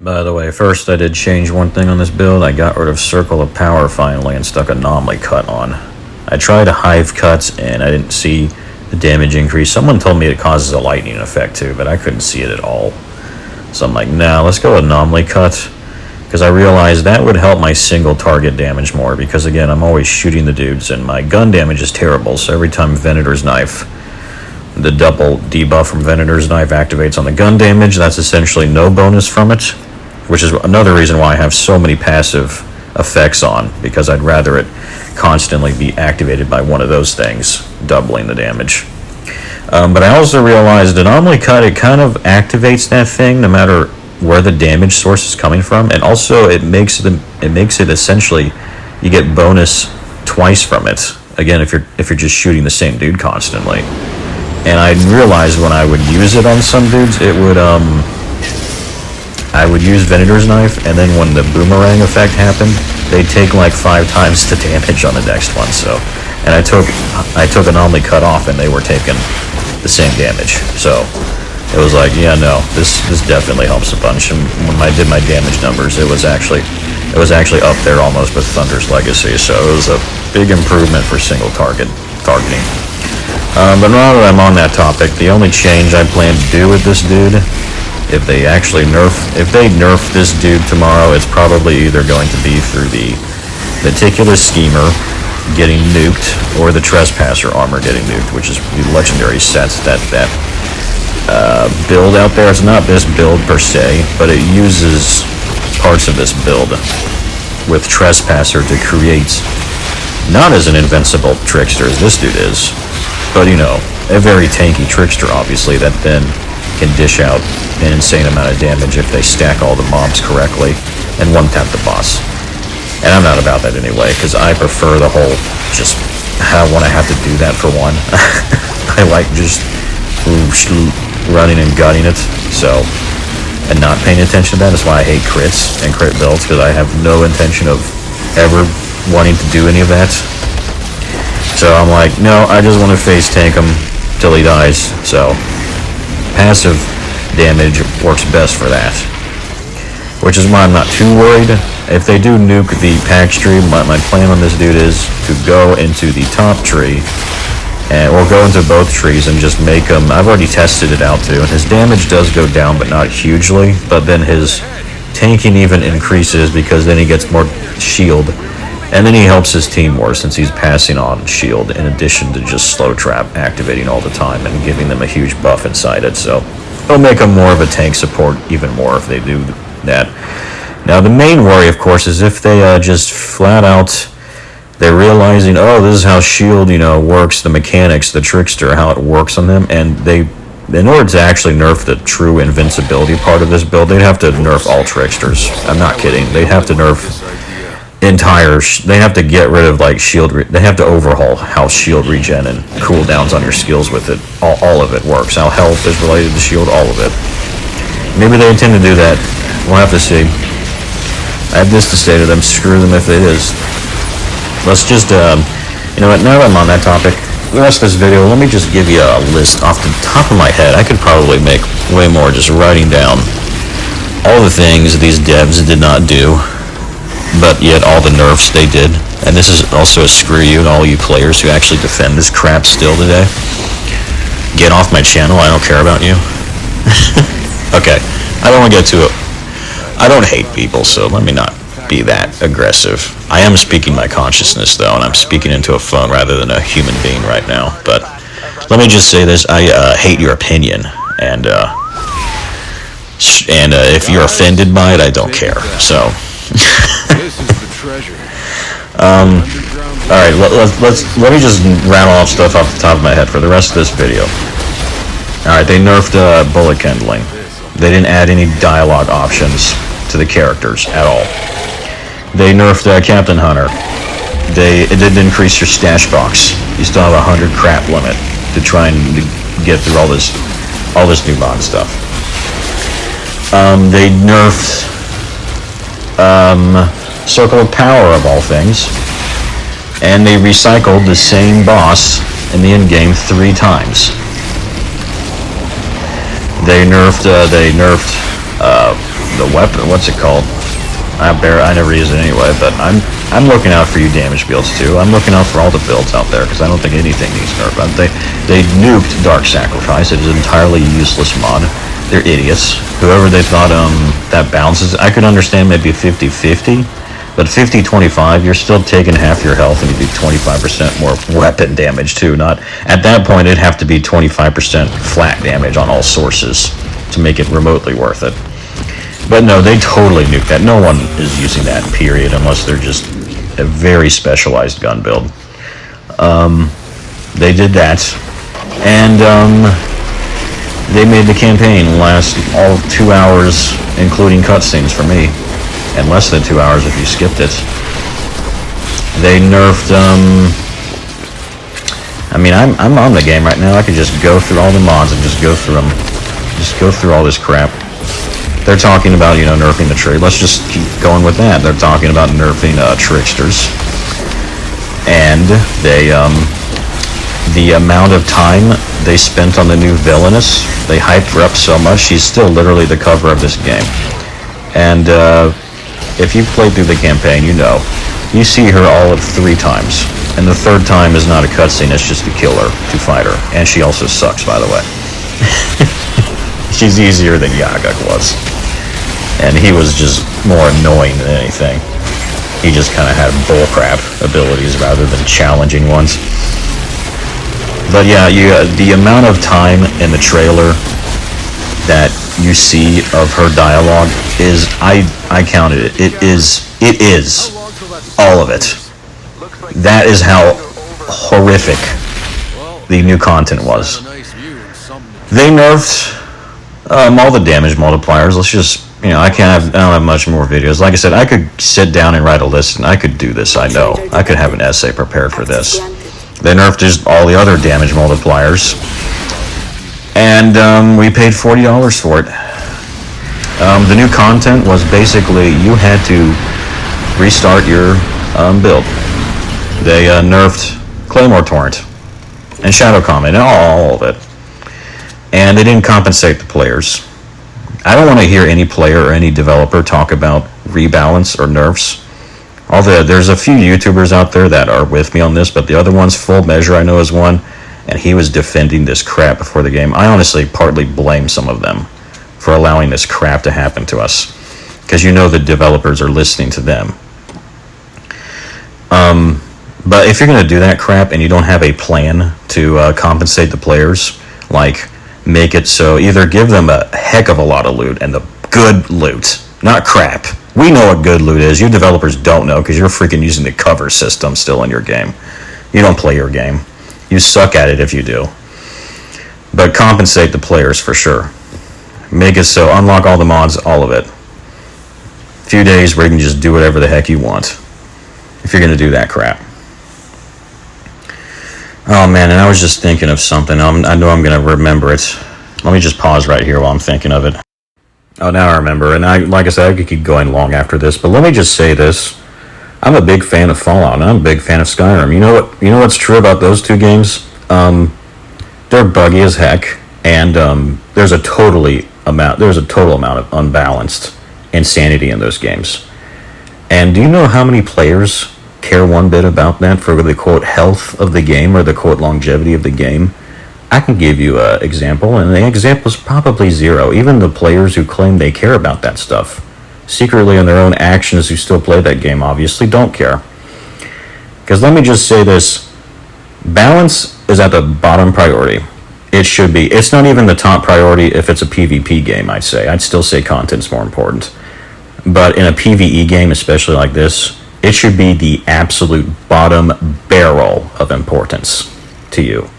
By the way, first I did change one thing on this build. I got rid of Circle of Power finally and stuck Anomaly Cut on. I tried a Hive Cut and I didn't see the damage increase. Someone told me it causes a lightning effect too, but I couldn't see it at all. So I'm like, nah, let's go Anomaly Cut. Because I realized that would help my single target damage more. Because again, I'm always shooting the dudes and my gun damage is terrible. So every time Venator's Knife, the double debuff from Venator's Knife activates on the gun damage, that's essentially no bonus from it. Which is another reason why I have so many passive effects on, because I'd rather it constantly be activated by one of those things, doubling the damage. But I also realized Anomaly Cut, it kind of activates that thing no matter where the damage source is coming from, and also it makes it essentially, you get bonus twice from it. Again, if you're just shooting the same dude constantly. And I realized when I would use it on some dudes, it would I would use Venator's Knife, and then when the boomerang effect happened, they take like 5 times the damage on the next one. So, and I took Anomaly Cut off, and they were taking the same damage. So it was like, yeah, no, this definitely helps a bunch. And when I did my damage numbers, it was actually up there almost with Thunder's Legacy. So it was a big improvement for single targeting. But now that I'm on that topic, the only change I plan to do with this dude, if they nerf this dude tomorrow, it's probably either going to be through the Meticulous Schemer getting nuked or the Trespasser armor getting nuked, which is the legendary sets that build out there. It's not this build per se, but it uses parts of this build with Trespasser to create not as an invincible Trickster as this dude is, but you know, a very tanky Trickster obviously that then can dish out an insane amount of damage if they stack all the mobs correctly and one-tap the boss. And I'm not about that anyway, because I prefer the whole just when I have to do that for one. I like just running and gutting it, so, and not paying attention to that. That's why I hate crits and crit builds, because I have no intention of ever wanting to do any of that. So I'm like, no, I just want to face tank him till he dies. So passive damage works best for that, which is why I'm not too worried. If they do nuke the pack tree, my plan on this dude is to go into the top tree, or go into both trees and just make him, I've already tested it out too, and his damage does go down, but not hugely, but then his tanking even increases because then he gets more shield, and then he helps his team more since he's passing on shield in addition to just slow trap activating all the time and giving them a huge buff inside it. So it'll make him more of a tank support even more if they do that. Now the main worry, of course, is if they just flat out, they're realizing, oh, this is how shield, works, the mechanics, the Trickster, how it works on them, and they, in order to actually nerf the true invincibility part of this build, they'd have to nerf all Tricksters. I'm not kidding. They'd have to nerf they have to get rid of like shield, they have to overhaul how shield regen and cooldowns on your skills with it, all of it works, how health is related to shield, all of it. Maybe they intend to do that, we'll have to see. I have this to say to them, screw them if it is. Let's just, you know what, now that I'm on that topic, the rest of this video, let me just give you a list off the top of my head. I could probably make way more just writing down all the things these devs did not do, but yet all the nerfs they did. And this is also a screw you to all you players who actually defend this crap still today. Get off my channel, I don't care about you. Okay, I don't want to get to it. I don't hate people, so let me not be that aggressive. I am speaking my consciousness though, and I'm speaking into a phone rather than a human being right now. But let me just say this, I hate your opinion, and if you're offended by it, I don't care, so. Alright, let me just rattle off stuff off the top of my head for the rest of this video. Alright, they nerfed bullet kindling. They didn't add any dialogue options to the characters at all. They nerfed Captain Hunter. It didn't increase your stash box. You still have a 100 crap limit to try and get through all this new mod stuff. They nerfed Circle of Power of all things, and they recycled the same boss in the end game 3 times. They nerfed the weapon. What's it called? I never use it anyway, but I'm looking out for you damage builds too. I'm looking out for all the builds out there because I don't think anything needs nerf. They nuked Dark Sacrifice. It is an entirely useless mod. They're idiots. Whoever they thought that bounces, I could understand maybe 50-50, but 50-25, you're still taking half your health and you do 25% more weapon damage too. Not at that point, it'd have to be 25% flat damage on all sources to make it remotely worth it. But no, they totally nuked that. No one is using that, period, unless they're just a very specialized gun build. They did that, and they made the campaign last all 2 hours, including cutscenes for me, and less than 2 hours if you skipped it. They nerfed, I mean, I'm on the game right now. I could just go through all the mods and just go through them. Just go through all this crap. They're talking about, nerfing the trade. Let's just keep going with that. They're talking about nerfing tricksters. And they, the amount of time they spent on the new villainess, they hyped her up so much, she's still literally the cover of this game. And if you've played through the campaign, you see her all of 3 times. And the 3rd time is not a cutscene, it's just to kill her, to fight her. And she also sucks, by the way. She's easier than Yagak was. And he was just more annoying than anything. He just kind of had bullcrap abilities rather than challenging ones. But yeah, the amount of time in the trailer that you see of her dialogue is, I counted it. It is all of it. That is how horrific the new content was. They nerfed all the damage multipliers. Let's just, I don't have much more videos. Like I said, I could sit down and write a list, and I could do this, I know. I could have an essay prepared for this. They nerfed just all the other damage multipliers. And we paid $40 for it. The new content was basically, you had to restart your build. They nerfed Claymore Torrent and Shadow Comet and all of it. And they didn't compensate the players. I don't want to hear any player or any developer talk about rebalance or nerfs. There's a few YouTubers out there that are with me on this, but the other ones, Full Measure I know is one, and he was defending this crap before the game. I honestly partly blame some of them for allowing this crap to happen to us, because the developers are listening to them. But if you're going to do that crap and you don't have a plan to compensate the players, like make it so either give them a heck of a lot of loot and the good loot, not crap. We know what good loot is. You developers don't know because you're freaking using the cover system still in your game. You don't play your game. You suck at it if you do. But compensate the players for sure. Make it so, unlock all the mods, all of it. A few days where you can just do whatever the heck you want. If you're going to do that crap. Oh man, and I was just thinking of something. I know I'm going to remember it. Let me just pause right here while I'm thinking of it. Oh, now I remember. And like I said, I could keep going long after this, but let me just say this. I'm a big fan of Fallout, and I'm a big fan of Skyrim. You know what's true about those 2 games? They're buggy as heck, and there's a total amount of unbalanced insanity in those games. And do you know how many players care one bit about that for the quote health of the game or the quote longevity of the game? I can give you an example, and the example is probably 0. Even the players who claim they care about that stuff, secretly in their own actions who still play that game, obviously don't care. Because let me just say this, balance is at the bottom priority. It should be. It's not even the top priority if it's a PvP game, I'd say. I'd still say content's more important. But in a PvE game, especially like this, it should be the absolute bottom barrel of importance to you.